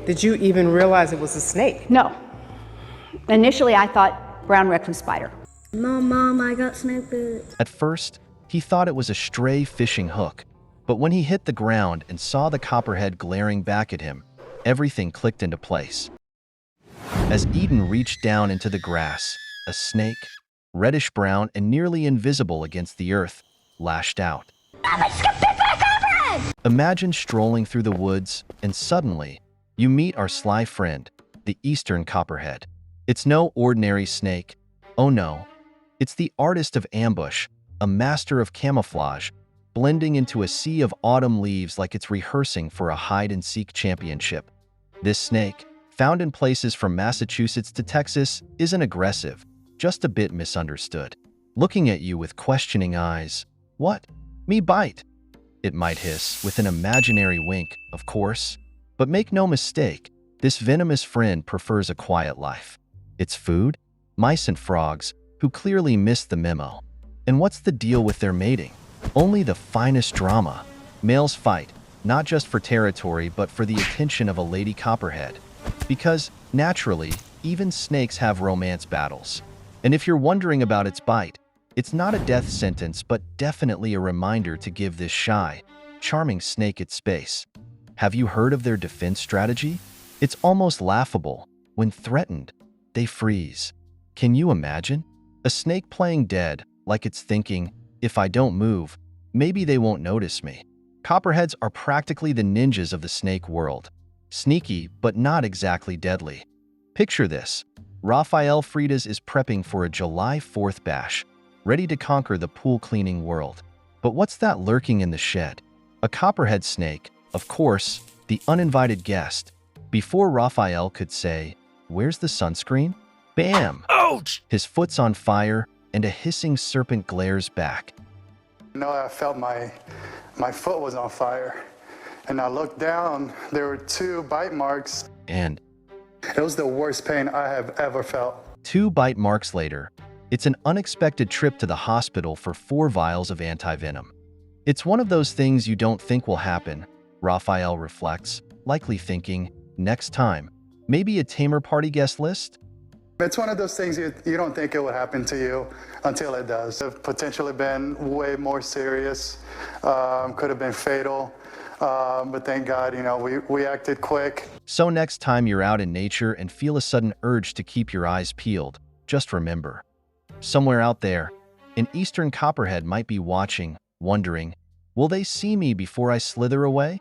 Did you even realize it was a snake? No. Initially, I thought brown recluse spider. Mom, I got snake bit. At first, he thought it was a stray fishing hook, but when he hit the ground and saw the copperhead glaring back at him, everything clicked into place. As Eden reached down into the grass, a snake, reddish-brown and nearly invisible against the earth, lashed out. Imagine strolling through the woods, and suddenly, you meet our sly friend, the eastern copperhead. It's no ordinary snake. Oh no, it's the artist of ambush, a master of camouflage, blending into a sea of autumn leaves like it's rehearsing for a hide-and-seek championship. This snake, found in places from Massachusetts to Texas, isn't aggressive, just a bit misunderstood. Looking at you with questioning eyes. What? Me bite? It might hiss, with an imaginary wink, of course. But make no mistake, this venomous friend prefers a quiet life. Its food? Mice and frogs, who clearly missed the memo. And what's the deal with their mating? Only the finest drama. Males fight, not just for territory, but for the attention of a lady copperhead. Because, naturally, even snakes have romance battles. And if you're wondering about its bite, it's not a death sentence, but definitely a reminder to give this shy, charming snake its space. Have you heard of their defense strategy? It's almost laughable. When threatened, they freeze. Can you imagine? A snake playing dead, like it's thinking, if I don't move, maybe they won't notice me. Copperheads are practically the ninjas of the snake world. Sneaky, but not exactly deadly. Picture this. Rafael Freitas is prepping for a July 4th bash, ready to conquer the pool cleaning world. But what's that lurking in the shed? A copperhead snake, of course, the uninvited guest. Before Rafael could say, "Where's the sunscreen?" Bam! Ouch! His foot's on fire, and a hissing serpent glares back. I felt my foot was on fire. And I looked down, there were 2 bite marks. And it was the worst pain I have ever felt. 2 bite marks later, it's an unexpected trip to the hospital for 4 vials of antivenom. It's one of those things you don't think will happen, Rafael reflects, likely thinking, next time, maybe a tamer party guest list? It's one of those things you don't think it would happen to you until it does. It potentially been way more serious, could have been fatal. But thank God, we acted quick. So next time you're out in nature and feel a sudden urge to keep your eyes peeled, just remember, somewhere out there, an eastern copperhead might be watching, wondering, will they see me before I slither away?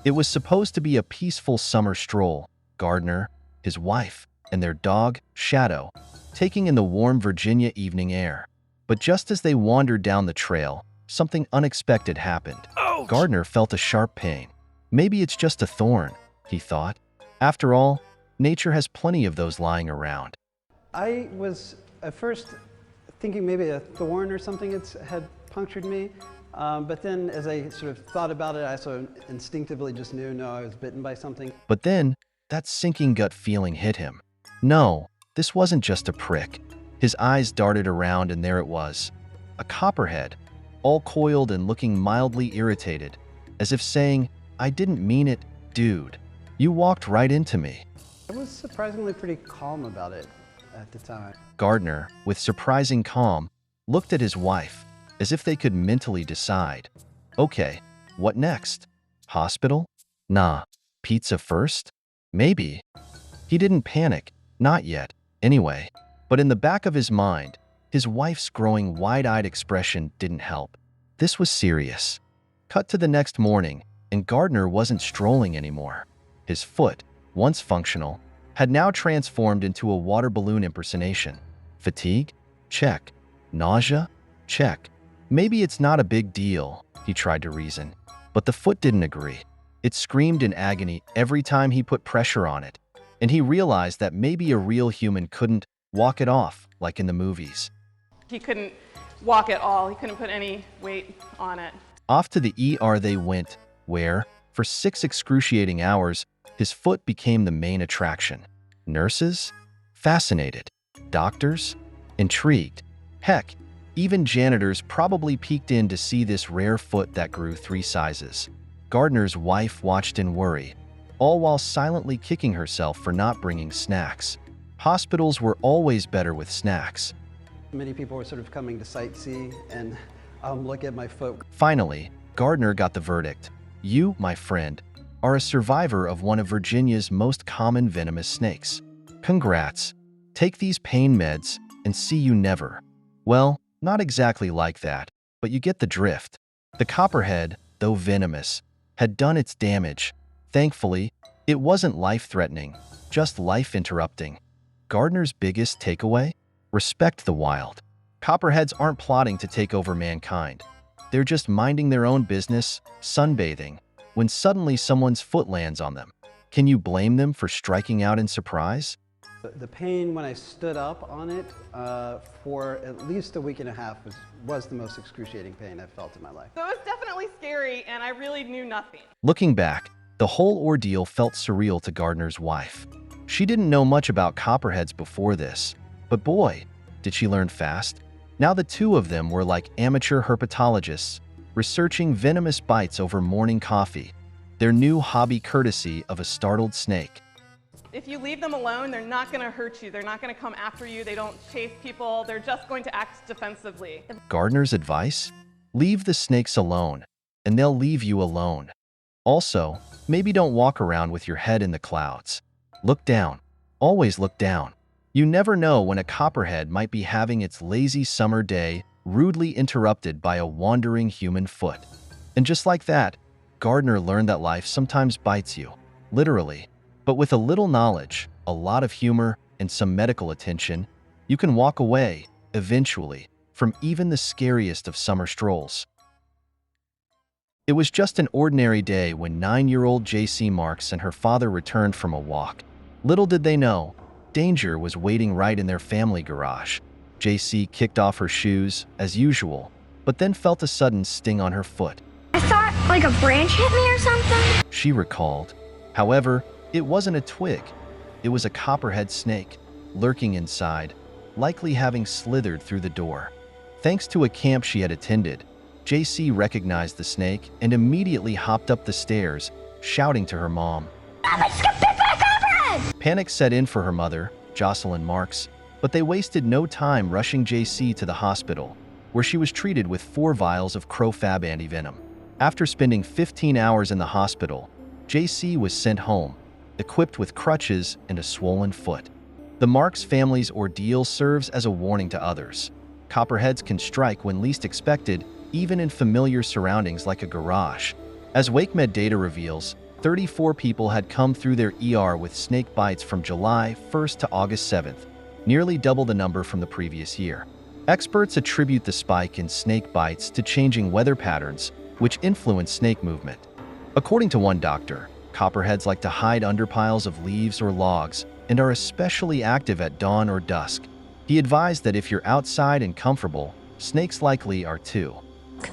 It was supposed to be a peaceful summer stroll. Gardner, his wife, and their dog, Shadow, taking in the warm Virginia evening air. But just as they wandered down the trail, something unexpected happened. Ouch! Gardner felt a sharp pain. Maybe it's just a thorn, he thought. After all, nature has plenty of those lying around. I was at first thinking maybe a thorn or something had punctured me, but then as I sort of thought about it, I sort of instinctively just knew, no, I was bitten by something. But then, that sinking gut feeling hit him. No, this wasn't just a prick. His eyes darted around and there it was. A copperhead, all coiled and looking mildly irritated, as if saying, I didn't mean it, dude. You walked right into me. I was surprisingly pretty calm about it at the time. Gardner, with surprising calm, looked at his wife, as if they could mentally decide. Okay, what next? Hospital? Nah. Pizza first? Maybe. He didn't panic, not yet, anyway. But in the back of his mind, his wife's growing wide-eyed expression didn't help. This was serious. Cut to the next morning, and Gardner wasn't strolling anymore. His foot, once functional, had now transformed into a water balloon impersonation. Fatigue? Check. Nausea? Check. Maybe it's not a big deal, he tried to reason. But the foot didn't agree. It screamed in agony every time he put pressure on it, and he realized that maybe a real human couldn't walk it off like in the movies. He couldn't walk at all. He couldn't put any weight on it. Off to the ER they went, where, for 6 excruciating hours, his foot became the main attraction. Nurses? Fascinated. Doctors? Intrigued. Heck, even janitors probably peeked in to see this rare foot that grew 3 sizes. Gardner's wife watched in worry. all while silently kicking herself for not bringing snacks. Hospitals were always better with snacks. Many people were sort of coming to sightsee and look at my foot. Finally, Gardner got the verdict. You, my friend, are a survivor of one of Virginia's most common venomous snakes. Congrats. Take these pain meds and see you never. Well, not exactly like that, but you get the drift. The Copperhead, though venomous, had done its damage. Thankfully, it wasn't life-threatening, just life-interrupting. Gardner's biggest takeaway? Respect the wild. Copperheads aren't plotting to take over mankind. They're just minding their own business, sunbathing, when suddenly someone's foot lands on them. Can you blame them for striking out in surprise? The pain when I stood up on it for at least a week and a half was the most excruciating pain I've felt in my life. So it was definitely scary, and I really knew nothing. Looking back, the whole ordeal felt surreal to Gardner's wife. She didn't know much about copperheads before this, but boy, did she learn fast. Now the two of them were like amateur herpetologists, researching venomous bites over morning coffee, their new hobby courtesy of a startled snake. If you leave them alone, they're not going to hurt you. They're not going to come after you. They don't chase people. They're just going to act defensively. Gardner's advice? Leave the snakes alone, and they'll leave you alone. Also, maybe don't walk around with your head in the clouds. Look down. Always look down. You never know when a copperhead might be having its lazy summer day rudely interrupted by a wandering human foot. And just like that, Gardner learned that life sometimes bites you, literally. But with a little knowledge, a lot of humor, and some medical attention, you can walk away, eventually, from even the scariest of summer strolls. It was just an ordinary day when 9-year-old J.C. Marks and her father returned from a walk. Little did they know, danger was waiting right in their family garage. J.C. kicked off her shoes, as usual, but then felt a sudden sting on her foot. I thought like a branch hit me or something. She recalled. However, it wasn't a twig. It was a copperhead snake, lurking inside, likely having slithered through the door. Thanks to a camp she had attended, J.C. recognized the snake and immediately hopped up the stairs, shouting to her mom. I was bit by a copperhead! Panic set in for her mother, Jocelyn Marks, but they wasted no time rushing J.C. to the hospital, where she was treated with 4 vials of Crofab antivenom. After spending 15 hours in the hospital, J.C. was sent home, equipped with crutches and a swollen foot. The Marks family's ordeal serves as a warning to others. Copperheads can strike when least expected, even in familiar surroundings like a garage. As WakeMed data reveals, 34 people had come through their ER with snake bites from July 1st to August 7th, nearly double the number from the previous year. Experts attribute the spike in snake bites to changing weather patterns, which influence snake movement. According to one doctor, copperheads like to hide under piles of leaves or logs and are especially active at dawn or dusk. He advised that if you're outside and comfortable, snakes likely are too.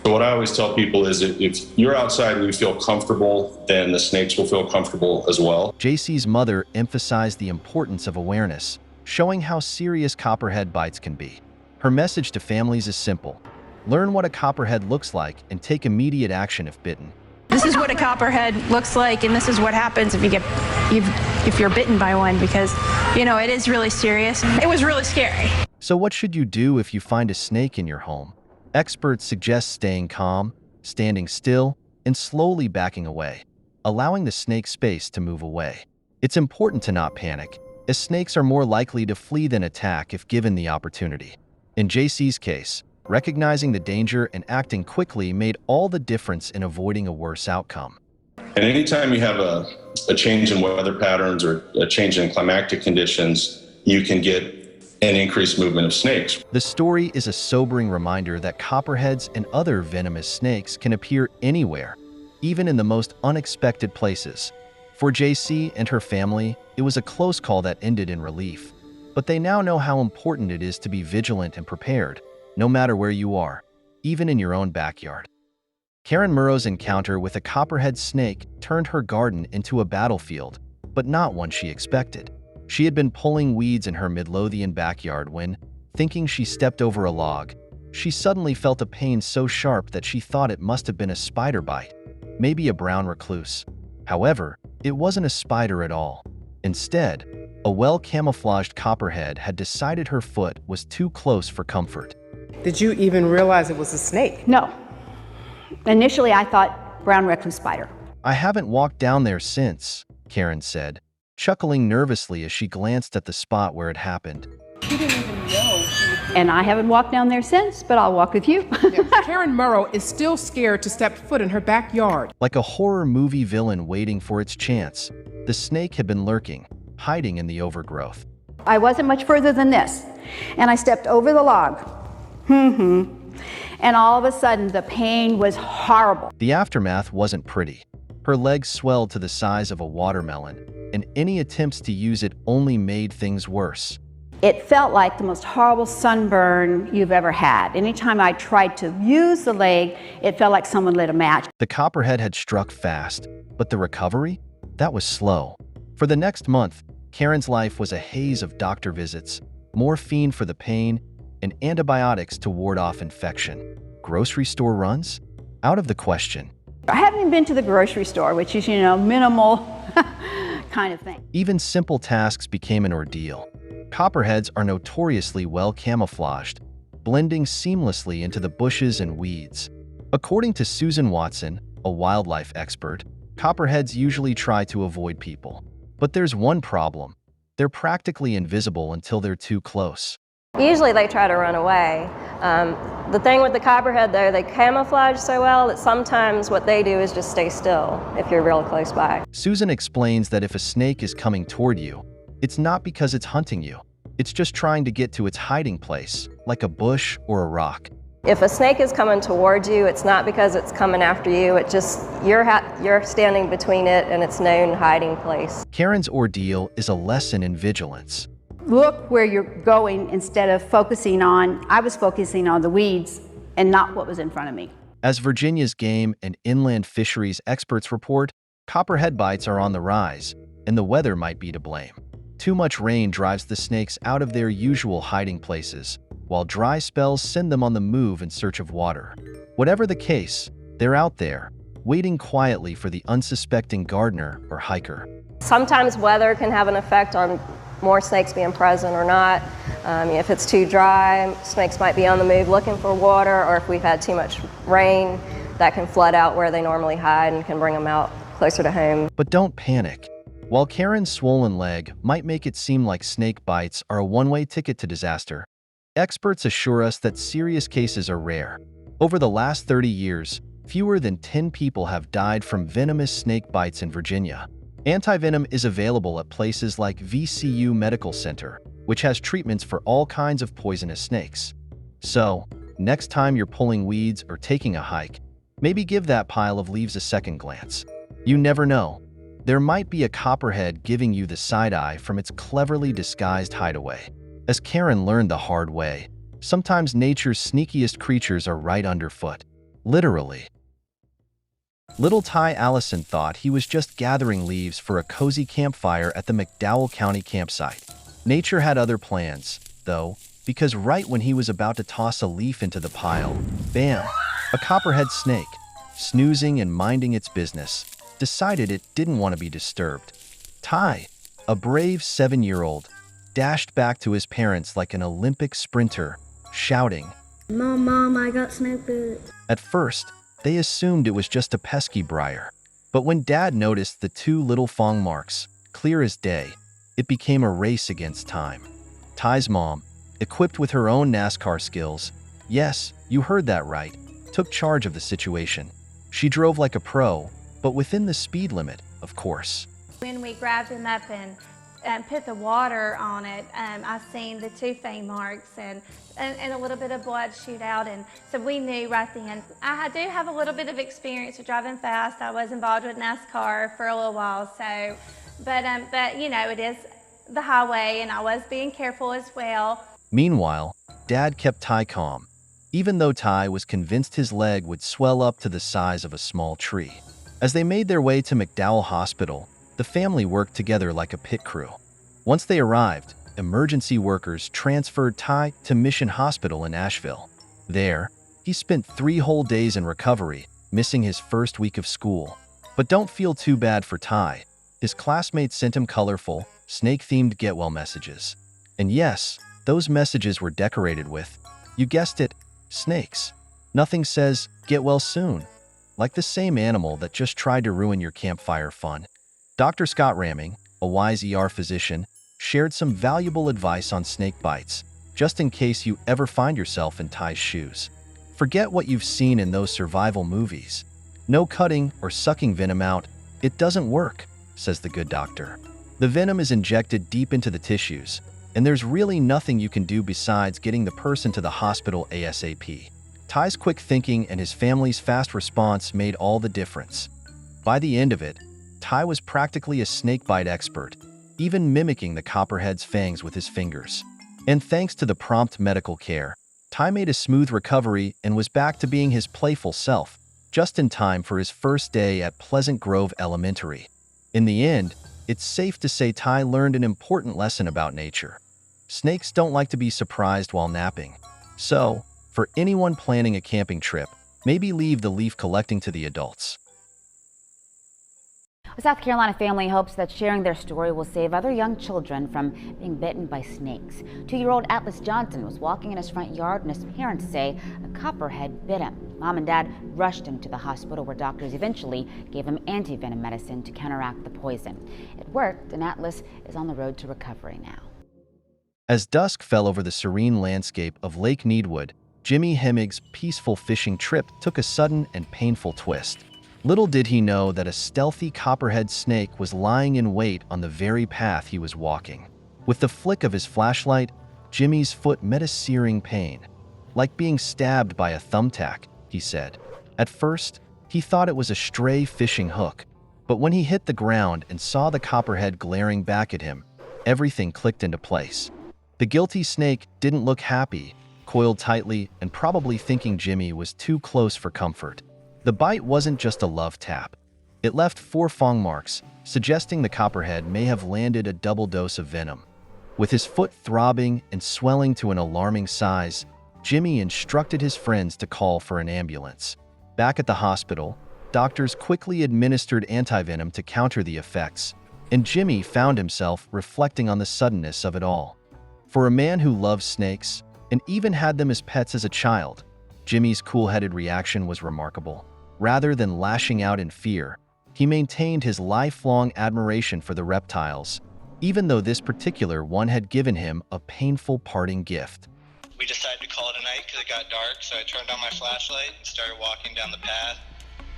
So what I always tell people is if you're outside and you feel comfortable, then the snakes will feel comfortable as well. JC's mother emphasized the importance of awareness, showing how serious copperhead bites can be. Her message to families is simple. Learn what a copperhead looks like and take immediate action if bitten. This is what a copperhead looks like, and this is what happens if you're bitten by one, because, you know, it is really serious. It was really scary. So what should you do if you find a snake in your home? Experts suggest staying calm, standing still, and slowly backing away, allowing the snake space to move away. It's important to not panic, as snakes are more likely to flee than attack if given the opportunity. In JC's case, recognizing the danger and acting quickly made all the difference in avoiding a worse outcome. And anytime you have a change in weather patterns or a change in climatic conditions, you can get an increased movement of snakes. The story is a sobering reminder that copperheads and other venomous snakes can appear anywhere, even in the most unexpected places. For JC and her family, it was a close call that ended in relief, but they now know how important it is to be vigilant and prepared, no matter where you are, even in your own backyard. Karen Murrow's encounter with a copperhead snake turned her garden into a battlefield, but not one she expected. She had been pulling weeds in her Midlothian backyard when, thinking she stepped over a log, she suddenly felt a pain so sharp that she thought it must have been a spider bite, maybe a brown recluse. However, it wasn't a spider at all. Instead, a well-camouflaged copperhead had decided her foot was too close for comfort. Did you even realize it was a snake? No. Initially, I thought brown recluse spider. I haven't walked down there since, Karen said, chuckling nervously as she glanced at the spot where it happened. And I haven't walked down there since, but I'll walk with you. Karen Murrow is still scared to step foot in her backyard. Like a horror movie villain waiting for its chance, the snake had been lurking, hiding in the overgrowth. I wasn't much further than this, and I stepped over the log. And all of a sudden, the pain was horrible. The aftermath wasn't pretty. Her legs swelled to the size of a watermelon, and any attempts to use it only made things worse. It felt like the most horrible sunburn you've ever had. Anytime I tried to use the leg, it felt like someone lit a match. The copperhead had struck fast, but the recovery? That was slow. For the next month, Karen's life was a haze of doctor visits, morphine for the pain, and antibiotics to ward off infection. Grocery store runs? Out of the question. I haven't even been to the grocery store, which is, minimal kind of thing. Even simple tasks became an ordeal. Copperheads are notoriously well camouflaged, blending seamlessly into the bushes and weeds. According to Susan Watson, a wildlife expert, copperheads usually try to avoid people. But there's one problem. They're practically invisible until they're too close. Usually they try to run away. The thing with the copperhead, though, they camouflage so well that sometimes what they do is just stay still if you're real close by. Susan explains that if a snake is coming toward you, it's not because it's hunting you. It's just trying to get to its hiding place, like a bush or a rock. If a snake is coming towards you, it's not because it's coming after you. It just, you're standing between it and its known hiding place. Karen's ordeal is a lesson in vigilance. Look where you're going instead of I was focusing on the weeds and not what was in front of me. As Virginia's game and inland fisheries experts report, copperhead bites are on the rise, and the weather might be to blame. Too much rain drives the snakes out of their usual hiding places, while dry spells send them on the move in search of water. Whatever the case, they're out there, waiting quietly for the unsuspecting gardener or hiker. Sometimes weather can have an effect on more snakes being present or not. If it's too dry, snakes might be on the move looking for water, or if we've had too much rain, that can flood out where they normally hide and can bring them out closer to home. But don't panic. While Karen's swollen leg might make it seem like snake bites are a one-way ticket to disaster, experts assure us that serious cases are rare. Over the last 30 years, fewer than 10 people have died from venomous snake bites in Virginia. Antivenom is available at places like VCU Medical Center, which has treatments for all kinds of poisonous snakes. So, next time you're pulling weeds or taking a hike, maybe give that pile of leaves a second glance. You never know. There might be a copperhead giving you the side eye from its cleverly disguised hideaway. As Karen learned the hard way, sometimes nature's sneakiest creatures are right underfoot. Literally. Little Ty Allison thought he was just gathering leaves for a cozy campfire at the McDowell County campsite. Nature had other plans, though, because right when he was about to toss a leaf into the pile, bam, a copperhead snake, snoozing and minding its business, decided it didn't want to be disturbed. Ty, a brave 7-year-old, dashed back to his parents like an Olympic sprinter, shouting, Mom, I got snake bit. At first, they assumed it was just a pesky briar. But when Dad noticed the 2 little fong marks, clear as day, it became a race against time. Ty's mom, equipped with her own NASCAR skills, yes, you heard that right, took charge of the situation. She drove like a pro, but within the speed limit, of course. When we grabbed him up and put the water on it, I seen the 2 fang marks and a little bit of blood shoot out, and so we knew right then. I do have a little bit of experience with driving fast. I was involved with NASCAR for a little while, so, but it is the highway, and I was being careful as well. Meanwhile, Dad kept Ty calm, even though Ty was convinced his leg would swell up to the size of a small tree. As they made their way to McDowell Hospital, the family worked together like a pit crew. Once they arrived, emergency workers transferred Ty to Mission Hospital in Asheville. There, he spent 3 whole days in recovery, missing his first week of school. But don't feel too bad for Ty. His classmates sent him colorful, snake-themed get-well messages. And yes, those messages were decorated with, you guessed it, snakes. Nothing says, get well soon, like the same animal that just tried to ruin your campfire fun. Dr. Scott Ramming, a wise ER physician, shared some valuable advice on snake bites, just in case you ever find yourself in Ty's shoes. Forget what you've seen in those survival movies. No cutting or sucking venom out. It doesn't work, says the good doctor. The venom is injected deep into the tissues, and there's really nothing you can do besides getting the person to the hospital ASAP. Ty's quick thinking and his family's fast response made all the difference. By the end of it, Ty was practically a snakebite expert, even mimicking the Copperhead's fangs with his fingers. And thanks to the prompt medical care, Ty made a smooth recovery and was back to being his playful self, just in time for his first day at Pleasant Grove Elementary. In the end, it's safe to say Ty learned an important lesson about nature. Snakes don't like to be surprised while napping. So, for anyone planning a camping trip, maybe leave the leaf collecting to the adults. A South Carolina family hopes that sharing their story will save other young children from being bitten by snakes. 2-year-old Atlas Johnson was walking in his front yard and his parents say a copperhead bit him. Mom and dad rushed him to the hospital where doctors eventually gave him antivenom medicine to counteract the poison. It worked and Atlas is on the road to recovery now. As dusk fell over the serene landscape of Lake Needwood, Jimmy Hemmig's peaceful fishing trip took a sudden and painful twist. Little did he know that a stealthy copperhead snake was lying in wait on the very path he was walking. With the flick of his flashlight, Jimmy's foot met a searing pain. Like being stabbed by a thumbtack, he said. At first, he thought it was a stray fishing hook, but when he hit the ground and saw the copperhead glaring back at him, everything clicked into place. The guilty snake didn't look happy, coiled tightly and probably thinking Jimmy was too close for comfort. The bite wasn't just a love tap. It left 4 fang marks, suggesting the copperhead may have landed a double dose of venom. With his foot throbbing and swelling to an alarming size, Jimmy instructed his friends to call for an ambulance. Back at the hospital, doctors quickly administered antivenom to counter the effects, and Jimmy found himself reflecting on the suddenness of it all. For a man who loves snakes, and even had them as pets as a child, Jimmy's cool-headed reaction was remarkable. Rather than lashing out in fear, he maintained his lifelong admiration for the reptiles, even though this particular one had given him a painful parting gift. We decided to call it a night because it got dark, so I turned on my flashlight and started walking down the path.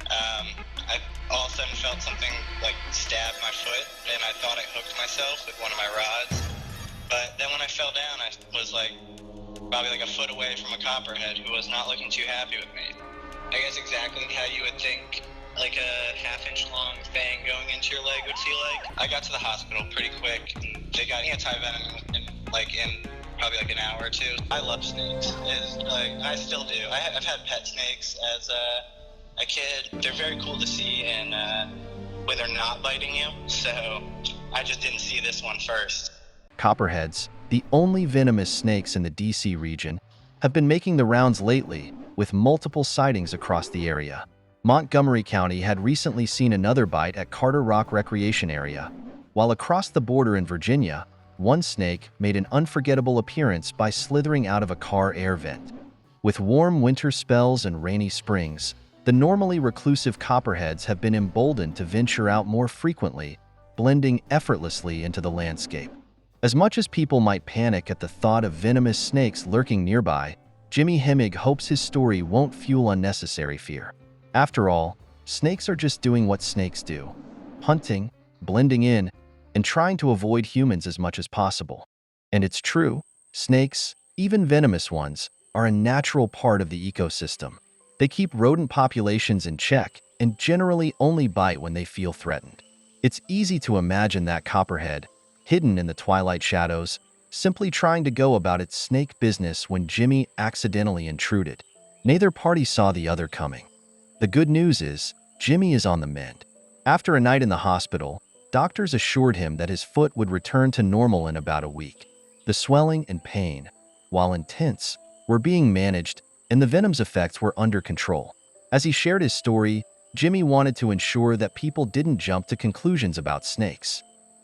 I all of a sudden felt something like stab my foot, and I thought I hooked myself with one of my rods. But then when I fell down, I was probably a foot away from a copperhead who was not looking too happy with me. I guess exactly how you would think like a half-inch long fang going into your leg would feel like. I got to the hospital pretty quick. And they got antivenom in probably an hour or two. I love snakes. I still do. I've had pet snakes as a kid. They're very cool to see and when they're not biting you. So I just didn't see this one first. Copperheads, the only venomous snakes in the DC region, have been making the rounds lately, with multiple sightings across the area. Montgomery County had recently seen another bite at Carter Rock Recreation Area, while across the border in Virginia, one snake made an unforgettable appearance by slithering out of a car air vent. With warm winter spells and rainy springs, the normally reclusive copperheads have been emboldened to venture out more frequently, blending effortlessly into the landscape. As much as people might panic at the thought of venomous snakes lurking nearby, Jimmy Hemmig hopes his story won't fuel unnecessary fear. After all, snakes are just doing what snakes do: hunting, blending in, and trying to avoid humans as much as possible. And it's true, snakes, even venomous ones, are a natural part of the ecosystem. They keep rodent populations in check and generally only bite when they feel threatened. It's easy to imagine that copperhead, hidden in the twilight shadows, simply trying to go about its snake business when Jimmy accidentally intruded. Neither party saw the other coming. The good news is, Jimmy is on the mend. After a night in the hospital, doctors assured him that his foot would return to normal in about a week. The swelling and pain, while intense, were being managed, and the venom's effects were under control. As he shared his story, Jimmy wanted to ensure that people didn't jump to conclusions about snakes.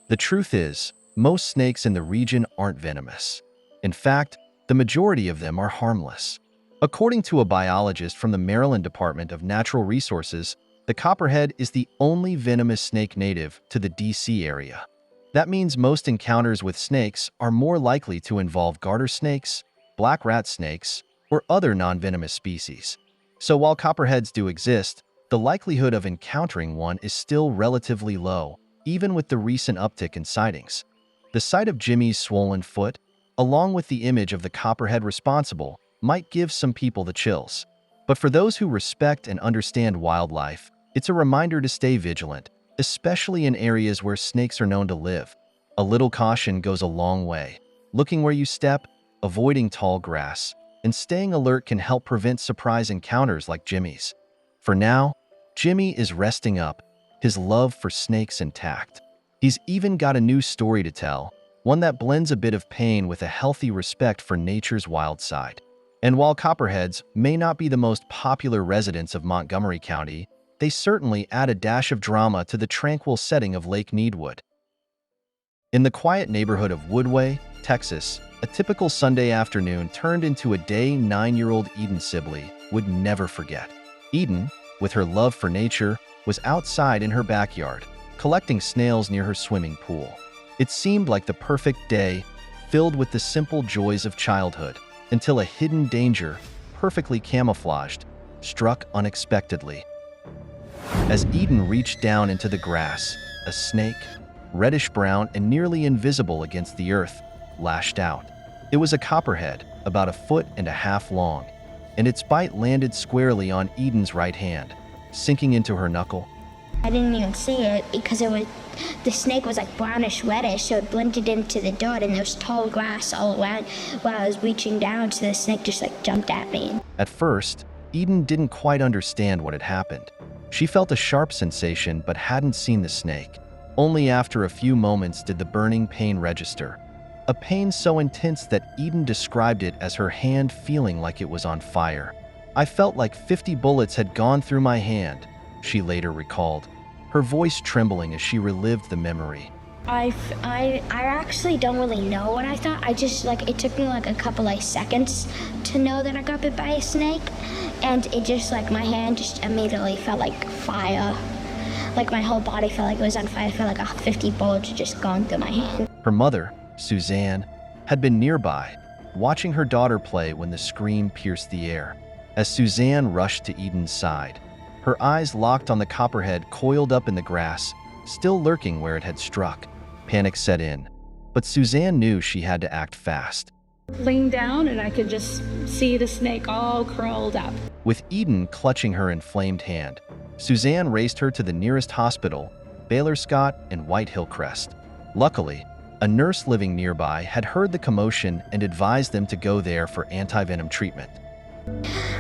The truth is, most snakes in the region aren't venomous. In fact, the majority of them are harmless. According to a biologist from the Maryland Department of Natural Resources, the copperhead is the only venomous snake native to the DC area. That means most encounters with snakes are more likely to involve garter snakes, black rat snakes, or other non-venomous species. So while copperheads do exist, the likelihood of encountering one is still relatively low, even with the recent uptick in sightings. The sight of Jimmy's swollen foot, along with the image of the copperhead responsible, might give some people the chills. But for those who respect and understand wildlife, it's a reminder to stay vigilant, especially in areas where snakes are known to live. A little caution goes a long way. Looking where you step, avoiding tall grass, and staying alert can help prevent surprise encounters like Jimmy's. For now, Jimmy is resting up, his love for snakes intact. He's even got a new story to tell, one that blends a bit of pain with a healthy respect for nature's wild side. And while copperheads may not be the most popular residents of Montgomery County, they certainly add a dash of drama to the tranquil setting of Lake Needwood. In the quiet neighborhood of Woodway, Texas, a typical Sunday afternoon turned into a day 9-year-old Eden Sibley would never forget. Eden, with her love for nature, was outside in her backyard, collecting snails near her swimming pool. It seemed like the perfect day, filled with the simple joys of childhood, until a hidden danger, perfectly camouflaged, struck unexpectedly. As Eden reached down into the grass, a snake, reddish-brown and nearly invisible against the earth, lashed out. It was a copperhead, about 1.5 feet long, and its bite landed squarely on Eden's right hand, sinking into her knuckle. I didn't even see it because the snake was like brownish reddish, so it blended into the dirt and there was tall grass all around. While I was reaching down, so the snake just like jumped at me. At first, Eden didn't quite understand what had happened. She felt a sharp sensation but hadn't seen the snake. Only after a few moments did the burning pain register. A pain so intense that Eden described it as her hand feeling like it was on fire. "I felt like 50 bullets had gone through my hand," she later recalled, her voice trembling as she relived the memory. I actually don't really know what I thought. I just it took me like a couple seconds to know that I got bit by a snake, and it just my hand just immediately felt like fire. Like my whole body felt like it was on fire. I felt like 50 bullets had just gone through my hand. Her mother, Suzanne, had been nearby, watching her daughter play when the scream pierced the air. As Suzanne rushed to Eden's side, her eyes locked on the copperhead coiled up in the grass, still lurking where it had struck. Panic set in, but Suzanne knew she had to act fast. Leaned down and I could just see the snake all curled up. With Eden clutching her inflamed hand, Suzanne raced her to the nearest hospital, Baylor Scott and White Hillcrest. Luckily, a nurse living nearby had heard the commotion and advised them to go there for antivenom treatment.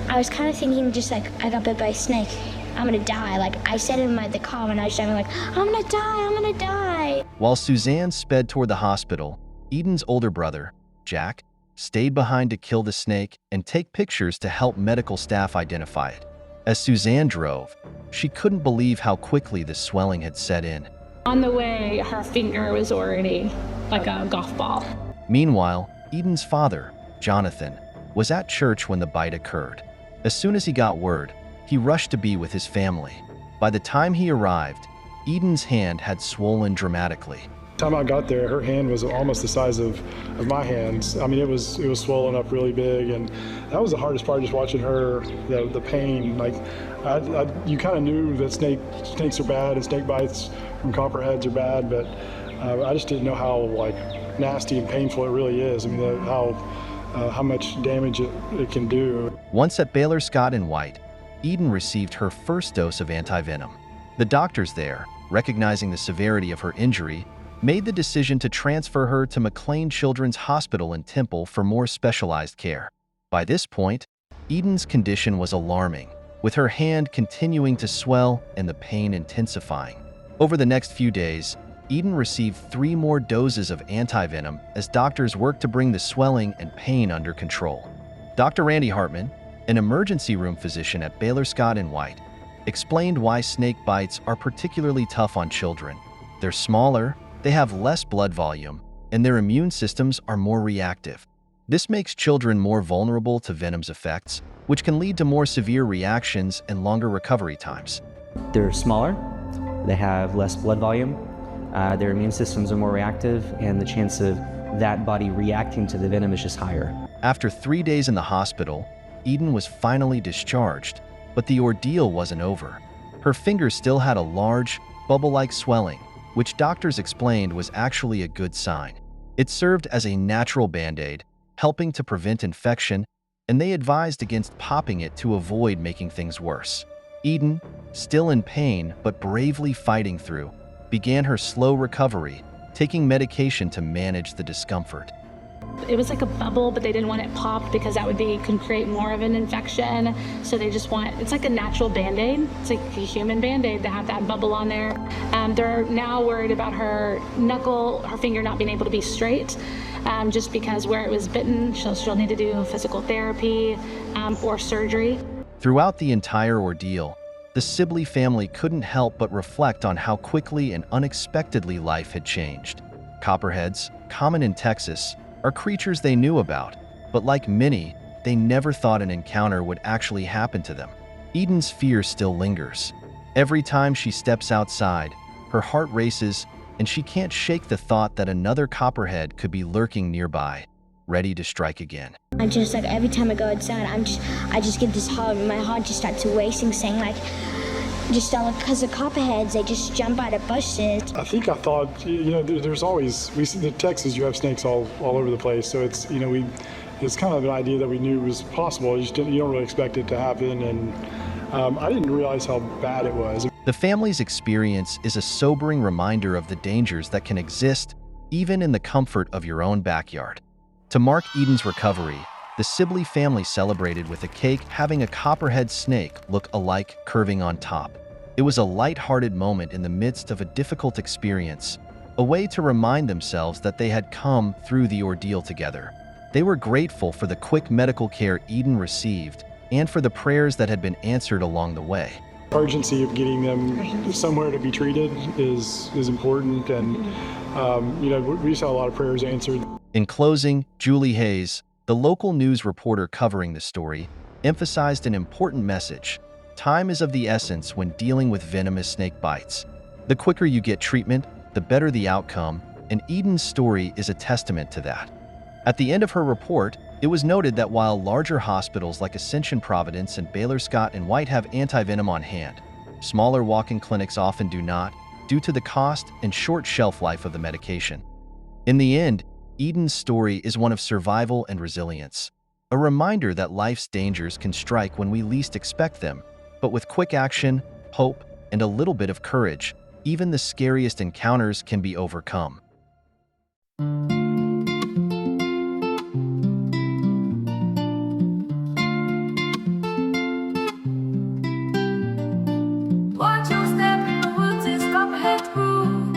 I was kind of thinking I got bit by a snake. I'm gonna die. I said in the car when I was driving, I'm gonna die, I'm gonna die. While Suzanne sped toward the hospital, Eden's older brother, Jack, stayed behind to kill the snake and take pictures to help medical staff identify it. As Suzanne drove, she couldn't believe how quickly the swelling had set in. On the way, her finger was already like a golf ball. Meanwhile, Eden's father, Jonathan, was at church when the bite occurred. As soon as he got word, he rushed to be with his family. By the time he arrived, Eden's hand had swollen dramatically. By the time I got there, her hand was almost the size of my hands. I mean, it was swollen up really big, and that was the hardest part, just watching her, the pain. You kind of knew that snakes are bad and snake bites from copperheads are bad, but I just didn't know how nasty and painful it really is. I mean, how much damage it can do. Once at Baylor Scott and White, Eden received her first dose of antivenom. The doctors there, recognizing the severity of her injury, made the decision to transfer her to McLean Children's Hospital in Temple for more specialized care. By this point, Eden's condition was alarming, with her hand continuing to swell and the pain intensifying. Over the next few days, Eden received 3 more doses of antivenom as doctors worked to bring the swelling and pain under control. Dr. Randy Hartman, an emergency room physician at Baylor Scott and White, explained why snake bites are particularly tough on children. They're smaller, they have less blood volume, and their immune systems are more reactive. This makes children more vulnerable to venom's effects, which can lead to more severe reactions and longer recovery times. They're smaller, they have less blood volume, their immune systems are more reactive, and the chance of that body reacting to the venom is just higher. After 3 days in the hospital, Eden was finally discharged, but the ordeal wasn't over. Her finger still had a large, bubble-like swelling, which doctors explained was actually a good sign. It served as a natural band-aid, helping to prevent infection, and they advised against popping it to avoid making things worse. Eden, still in pain but bravely fighting through, began her slow recovery, taking medication to manage the discomfort. It was like a bubble, but they didn't want it popped because that could create more of an infection. So they just it's like a natural Band-Aid. It's like a human Band-Aid to have that bubble on there. They're now worried about her finger not being able to be straight, just because where it was bitten, she'll need to do physical therapy or surgery. Throughout the entire ordeal, the Sibley family couldn't help but reflect on how quickly and unexpectedly life had changed. Copperheads, common in Texas, are creatures they knew about, but like many, they never thought an encounter would actually happen to them. Eden's fear still lingers. Every time she steps outside, her heart races, and she can't shake the thought that another copperhead could be lurking nearby, ready to strike again. I just every time I go outside, I just get this heart, my heart just starts racing, saying because the copperheads, they just jump out of bushes. I thought, there's always, in Texas, you have snakes all over the place. So it's, it's kind of an idea that we knew was possible. You don't really expect it to happen. And I didn't realize how bad it was. The family's experience is a sobering reminder of the dangers that can exist even in the comfort of your own backyard. To mark Eden's recovery, the Sibley family celebrated with a cake having a copperhead snake look alike curving on top. It was a light-hearted moment in the midst of a difficult experience, a way to remind themselves that they had come through the ordeal together. They were grateful for the quick medical care Eden received and for the prayers that had been answered along the way. Urgency of getting them somewhere to be treated is important, and we saw a lot of prayers answered. In closing, Julie Hayes, the local news reporter covering the story, emphasized an important message. Time is of the essence when dealing with venomous snake bites. The quicker you get treatment, the better the outcome, and Eden's story is a testament to that. At the end of her report, it was noted that while larger hospitals like Ascension Providence and Baylor Scott and White have antivenom on hand, smaller walk-in clinics often do not, due to the cost and short shelf life of the medication. In the end, Eden's story is one of survival and resilience, a reminder that life's dangers can strike when we least expect them, but with quick action, hope, and a little bit of courage, even the scariest encounters can be overcome. Watch your step in the woods, it's Copperhead's groove.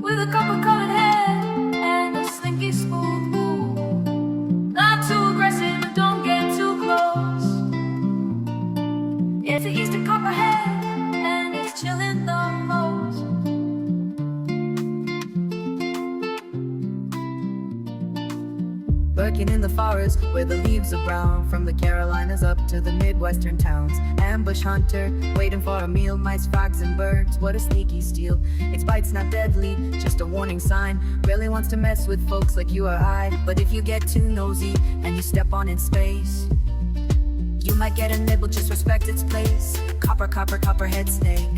With a copper-colored head and a slinky smooth move. Not too aggressive, but don't get too close. It's the eastern copperhead, and it's chilling the most. Lurking in the forest where the leaves are brown, from the Carolinas up to the Midwestern towns. Ambush hunter, waiting for a meal, mice, frogs, and birds. What a sneaky steal. Its bite's not deadly, just a warning sign. Really wants to mess with folks like you or I. But if you get too nosy and you step on its space, you might get a nibble, just respect its place. Copperhead snake.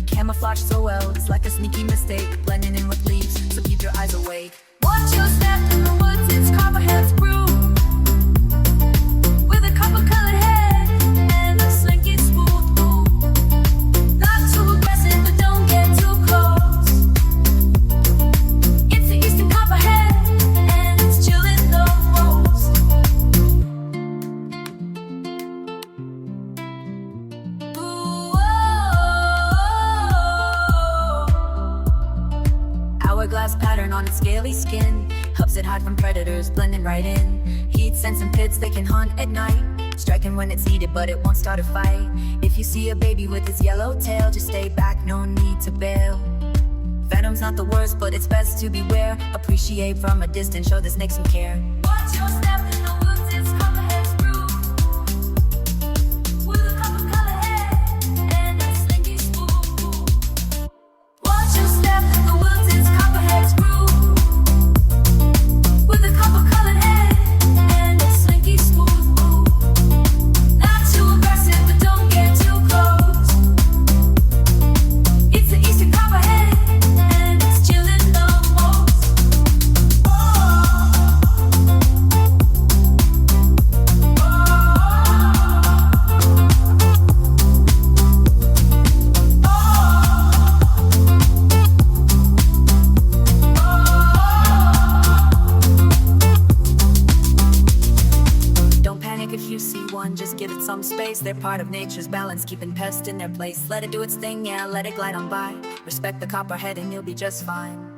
Camouflage so well, it's like a sneaky mistake. Blending in with leaves, so keep your eyes awake. Watch your step in the woods, it's Copperhead's brew. With a copper-colored head and a slinky smooth move. Not too aggressive, but don't get too close. It's the eastern copperhead, and it's chilling the most. Ooh, Hourglass pattern on its scaly skin helps it hide from predators, blending right in. Heat, scents, and pits, they can hunt at night, striking when it's needed, but it won't start a fight. If If you see a baby with his yellow tail, just stay back, no need to bail. Venom's not the worst, but it's best to beware. Appreciate from a distance, show the snake some care. Watch your step in the woods, it's Copperhead's brew. With a copper color head and a slinky spoon. Watch your step in the woods, it's Copperhead's brew. With a copper colored head and a slinky smooth move. Not too aggressive, but don't get too close. It's the Eastern Copperhead, and it's chillin' the most. Don't panic if you see one, just give it some space. They're part of nature's balance, keeping pests in their place. Let it do its thing, yeah, let it glide on by. Respect the Copperhead and you'll be just fine.